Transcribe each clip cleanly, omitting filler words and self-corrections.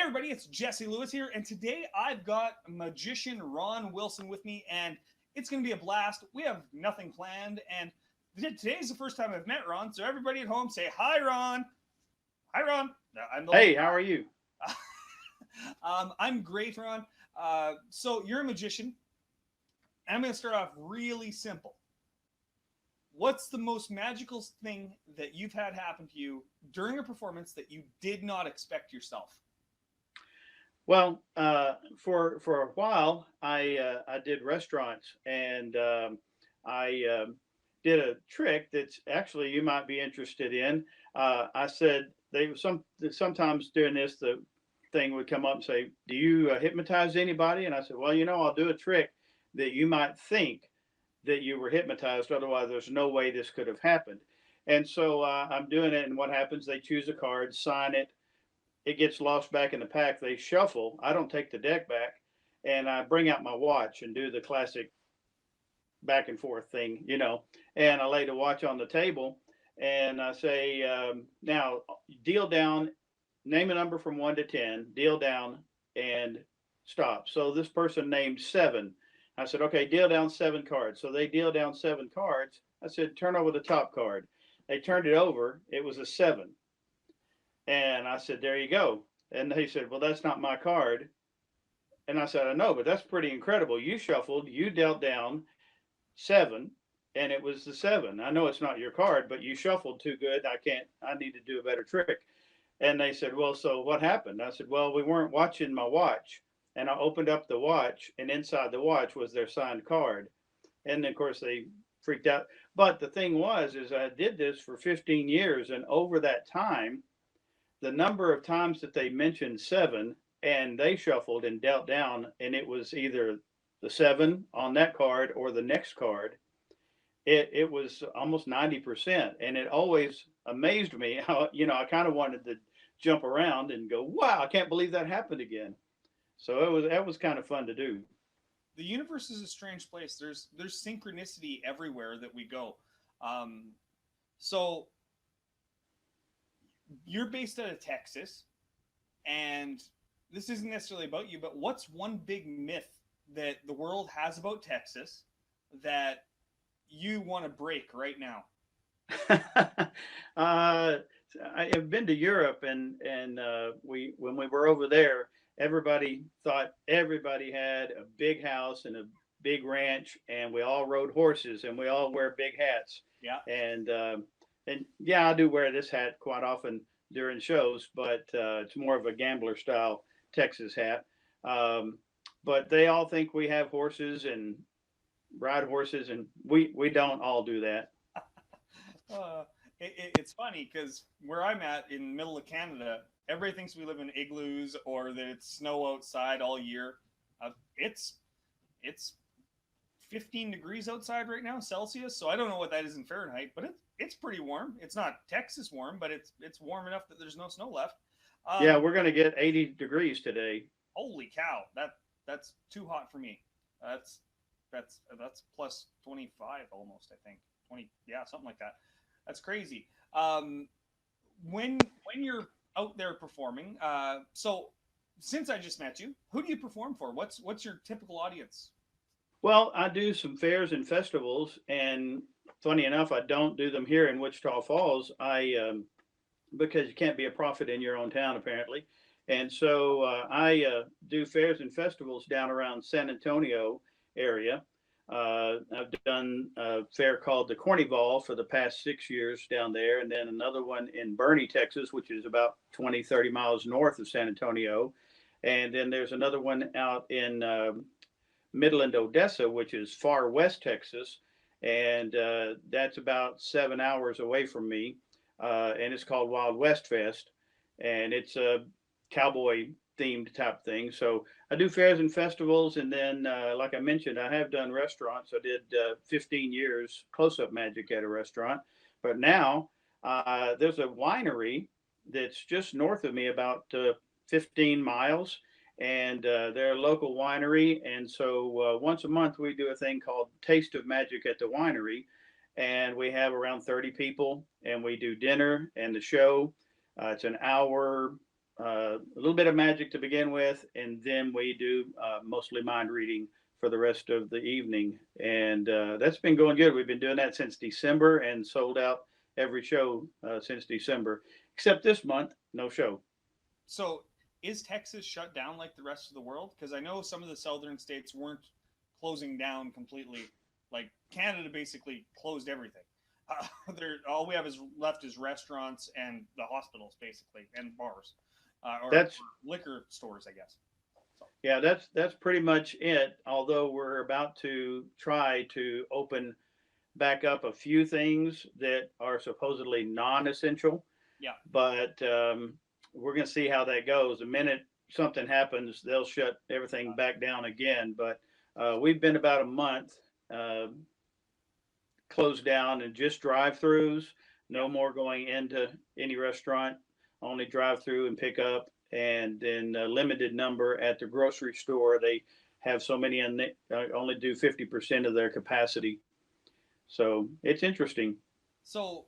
Hey everybody, it's Jesse Lewis here, and today I've got magician Ron Wilson with me, and it's going to be a blast. We have nothing planned, and today's the first time I've met Ron, so everybody at home say hi, Ron. Hi, Ron. I'm the only Hey, how are you? I'm great, Ron. So you're a magician, and I'm going to start off really simple. What's the most magical thing that you've had happen to you during a performance that you did not expect yourself? Well, for a while, I did restaurants, and I did a trick that's actually you might be interested in. I said they sometimes during this the thing would come up and say, "Do you hypnotize anybody?" And I said, "Well, I'll do a trick that you might think that you were hypnotized. Otherwise, there's no way this could have happened." And so I'm doing it, and what happens? They choose a card, sign it. It gets lost back in the pack. They shuffle. I don't take the deck back, and I bring out my watch and do the classic back and forth thing. And I lay the watch on the table, and I say, "Now deal down. Name a number from 1 to 10. Deal down and stop." So this person named seven. I said, "Okay, deal down 7 cards." So they deal down 7 cards. I said, "Turn over the top card." They turned it over. It was a seven. And I said, "There you go." And he said, "Well, that's not my card." And I said, "I know, but that's pretty incredible. You shuffled, you dealt down seven, and it was the seven. I know it's not your card, but you shuffled too good. I need to do a better trick." And they said, "Well, so what happened?" I said, "Well, we weren't watching my watch." And I opened up the watch, and inside the watch was their signed card. And of course, they freaked out. But the thing is I did this for 15 years, and over that time, the number of times that they mentioned seven and they shuffled and dealt down, and it was either the seven on that card or the next card, it was almost 90%. And it always amazed me how, I kind of wanted to jump around and go, "Wow, I can't believe that happened again." So that was kind of fun to do. The universe is a strange place. There's synchronicity everywhere that we go. Um, so you're based out of Texas, and this isn't necessarily about you, but what's one big myth that the world has about Texas that you want to break right now? I have been to Europe, and we when we were over there, everybody thought everybody had a big house and a big ranch, and we all rode horses, and we all wear big hats. Yeah. And yeah, I do wear this hat quite often during shows, but it's more of a gambler style Texas hat. Um, but they all think we have horses and ride horses, and we don't all do that. uh, it's funny because where I'm at in the middle of Canada, everybody thinks we live in igloos or that it's snow outside all year. It's it's 15 degrees outside right now, Celsius. So I don't know what that is in Fahrenheit, but it's pretty warm. It's not Texas warm, but it's warm enough that there's no snow left. Yeah, Um, we're going to get 80 degrees today. Holy cow, that's too hot for me. That's that's plus 25 almost. I think 20, yeah, something like that. That's crazy. When you're out there performing, so since I just met you, who do you perform for? What's your typical audience? Well, I do some fairs and festivals, and funny enough, I don't do them here in Wichita Falls. Because you can't be a prophet in your own town apparently, and so I do fairs and festivals down around San Antonio area. I've done a fair called the Cornival for the past 6 years down there, and then another one in Bernie, Texas, which is about 20, 30 miles north of San Antonio. And then there's another one out in Midland, Odessa, which is far west Texas, and that's about 7 hours away from me. And it's called Wild West Fest, and it's a cowboy themed type thing. So I do fairs and festivals, and then, like I mentioned, I have done restaurants. I did 15 years close up magic at a restaurant, but now there's a winery that's just north of me, about 15 miles, and they're a local winery. And so once a month we do a thing called Taste of Magic at the winery, and we have around 30 people, and we do dinner and the show. It's an hour a little bit of magic to begin with, and then we do mostly mind reading for the rest of the evening. And that's been going good. We've been doing that since December and sold out every show since December, except this month, no show. So is Texas shut down like the rest of the world? Because I know some of the southern states weren't closing down completely. Like Canada basically closed everything. All we have is left is restaurants and the hospitals basically and bars, or That's liquor stores, I guess. So, Yeah, that's pretty much it. Although we're about to try to open back up a few things that are supposedly non-essential, yeah. but we're going to see how that goes. The minute something happens, they'll shut everything back down again. But we've been about a month uh, closed down and just drive-throughs. Yeah. No more going into any restaurant. Only drive-through and pick up, and then a limited number at the grocery store. They have so many, and they only do 50% of their capacity. So it's interesting. So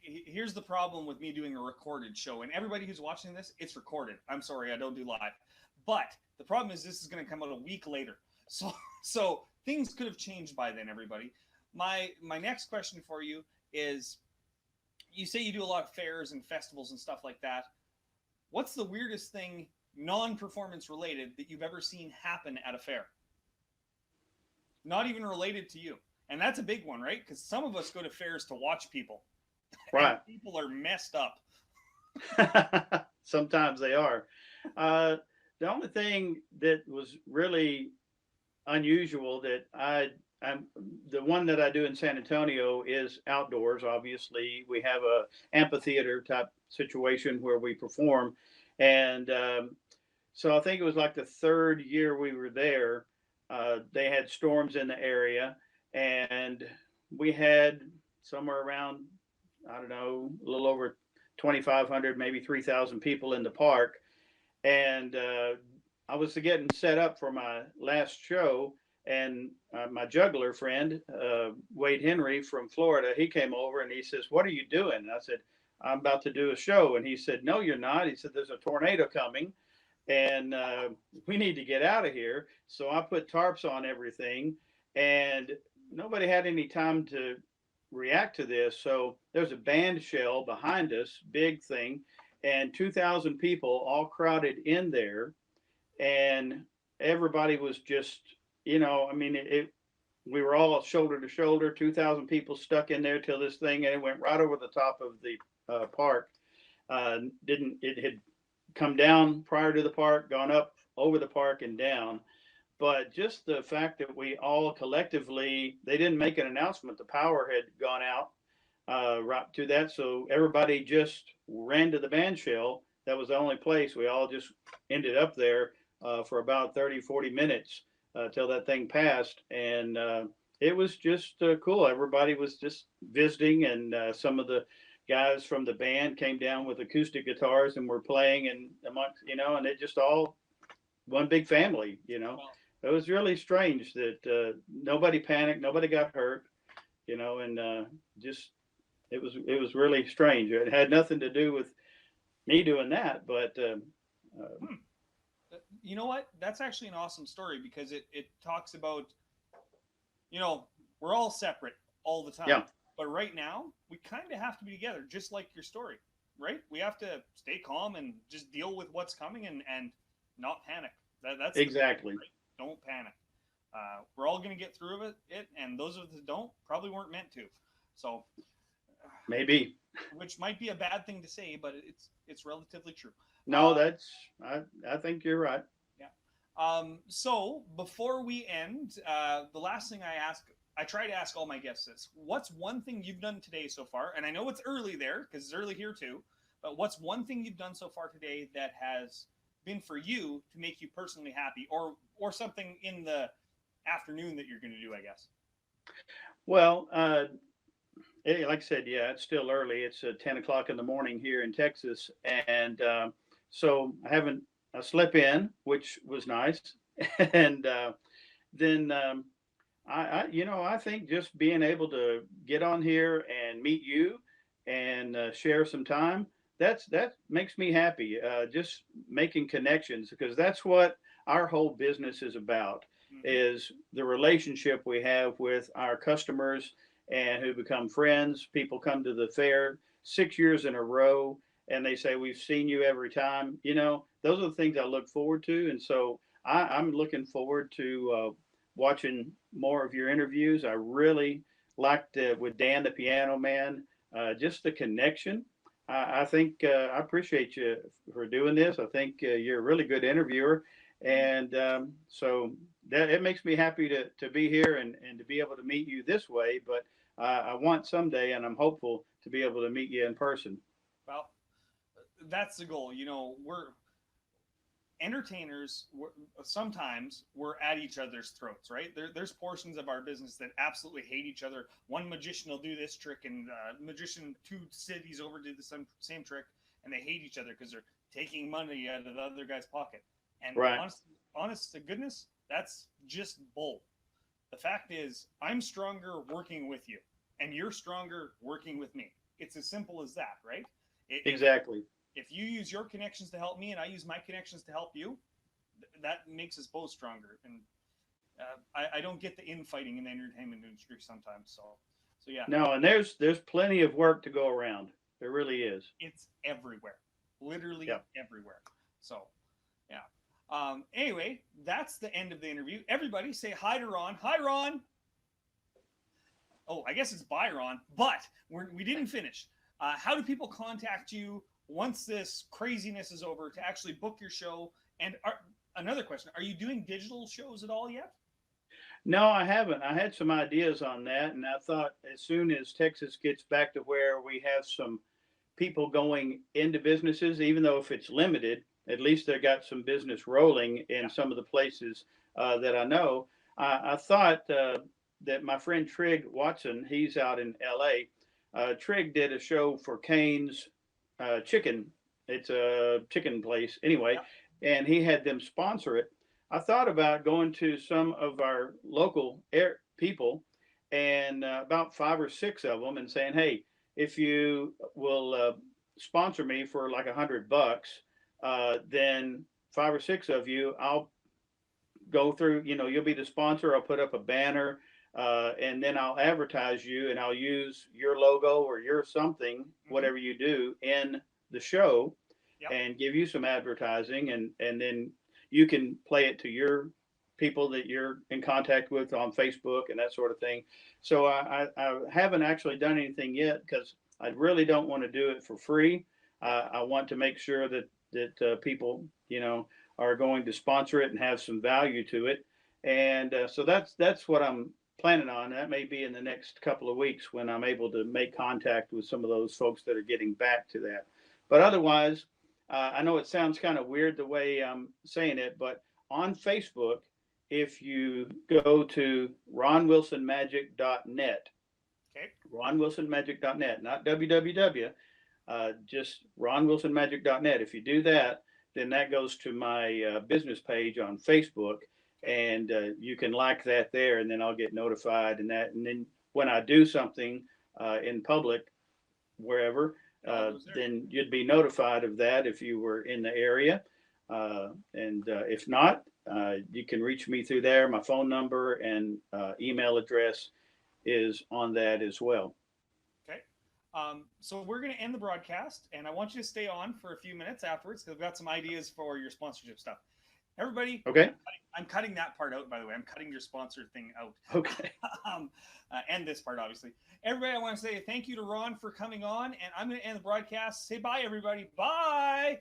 here's the problem with me doing a recorded show, and everybody who's watching this, it's recorded. I'm sorry, I don't do live. But the problem is this is going to come out a week later, so things could have changed by then. Everybody, my next question for you is: you say you do a lot of fairs and festivals and stuff like that. What's the weirdest thing, non-performance related, that you've ever seen happen at a fair? Not even related to you. And that's a big one, right? Because some of us go to fairs to watch people, and Right. people are messed up. Sometimes they are. Uh, the only thing that was really unusual that I'm the one that I do in San Antonio is outdoors. Obviously, we have a amphitheater type situation where we perform, and so I think it was like the third year we were there. They had storms in the area, and we had somewhere around, I don't know, a little over 2,500, maybe 3,000 people in the park, and I was getting set up for my last show, and my juggler friend, Wade Henry from Florida, he came over and he says, "What are you doing?" And I said, "I'm about to do a show." And he said, "No, you're not." He said, "There's a tornado coming, and we need to get out of here." So I put tarps on everything, and nobody had any time to react to this. So there's a band shell behind us, big thing, and 2,000 people all crowded in there, and everybody was just, I mean, we were all shoulder to shoulder, 2,000 people stuck in there till this thing, and it went right over the top of the park. Didn't It had come down prior to the park, gone up over the park and down. But just the fact that we all collectively, they didn't make an announcement. The power had gone out right to that. So everybody just ran to the band shell. That was the only place. We all just ended up there for about 30, 40 minutes till that thing passed. And it was just cool. Everybody was just visiting, and some of the guys from the band came down with acoustic guitars and were playing, and amongst, and it just all one big family. Well, It was really strange that nobody panicked, nobody got hurt, and just it was really strange. It had nothing to do with me doing that, but hmm. You know what? That's actually an awesome story because it talks about, we're all separate all the time. yeah, But right now, we kind of have to be together, just like your story, right? We have to stay calm and just deal with what's coming and not panic. That's the thing, exactly. right? Don't panic. We're all going to get through it, and those of us that don't probably weren't meant to. So, Maybe. which might be a bad thing to say, but it's relatively true. No, I think you're right. Yeah. So before we end, the last thing I try to ask all my guests this: what's one thing you've done today so far? And I know it's early there because it's early here too. But what's one thing you've done so far today that has been for you to make you personally happy, or something in the afternoon that you're going to do? I guess. Well, like I said, yeah, it's still early. It's 10 o'clock in the morning here in Texas, and so I slept in, which was nice, and then I think just being able to get on here and meet you and share some time that makes me happy. Just making connections, because that's what our whole business is about, Hmm. is the relationship we have with our customers, and who become friends. People come to the fair 6 years in a row, and they say, we've seen you every time. Those are the things I look forward to. And so I'm looking forward to watching more of your interviews. I really liked with Dan the Piano Man, just the connection. I think I appreciate you for doing this. I think you're a really good interviewer, and so that it makes me happy to be here, and to be able to meet you this way. But I want someday, and I'm hopeful to be able to meet you in person. Well, that's the goal. We're entertainers. Sometimes we're at each other's throats, right? There's portions of our business that absolutely hate each other. One magician will do this trick, and magician two cities over do the same trick, and they hate each other because they're taking money out of the other guy's pocket. And Right. honest to goodness, that's just bull. The fact is, I'm stronger working with you, and you're stronger working with me. It's as simple as that, right? If Exactly. if you use your connections to help me, and I use my connections to help you, that makes us both stronger. And I don't get the infighting in the entertainment industry sometimes. So yeah, No, and there's plenty of work to go around. There really is. it's everywhere, literally Yeah. everywhere. So yeah. Anyway, that's the end of the interview. Everybody say hi to Ron. Hi, Ron. Oh, I guess it's bye, Ron. But we didn't finish. How do people contact you once this craziness is over to actually book your show? And another question: are you doing digital shows at all yet? No, I haven't. I had some ideas on that, and I thought as soon as Texas gets back to where we have some people going into businesses, even though if it's limited, at least they got some business rolling in Yeah. some of the places that I know. I thought that my friend Trig Watson, he's out in LA. Trig did a show for Cane's Chicken. It's a chicken place anyway, Yeah. and he had them sponsor it. I thought about going to some of our local people, and about 5 or 6 of them, and saying, "Hey, if you will sponsor me for like $100, then 5 or 6 of you, I'll go through. You'll be the sponsor. I'll put up a banner, and then I'll advertise you, and I'll use your logo or your something, Mm-hmm. whatever you do in the show, Yep. and give you some advertising, and then you can play it to your people that you're in contact with on Facebook and that sort of thing." So I haven't actually done anything yet, because I really don't want to do it for free. Yeah. I want to make sure that people are going to sponsor it and have some value to it, and so that's what I'm planning on. That may be in the next couple of weeks when I'm able to make contact with some of those folks that are getting back to that. But otherwise, I know it sounds kind of weird the way I'm saying it, but on Facebook, if you go to ronwilsonmagic.net, Okay. ronwilsonmagic.net, not www, just ronwilsonmagic.net. If you do that, then that goes to my business page on Facebook, Okay. and you can like that there, and then I'll get notified. And then when I do something in public, wherever, It all goes there. then you'd be notified of that if you were in the area. And if not, you can reach me through there. My phone number and email address is on that as well. Okay. So we're going to end the broadcast, and I want you to stay on for a few minutes afterwards because I've got some ideas for your sponsorship stuff. Everybody, Okay. I'm cutting that part out, by the way. I'm cutting your sponsor thing out. Okay. And this part, obviously. Everybody, I want to say thank you to Ron for coming on, and I'm going to end the broadcast. Say bye, everybody. Bye.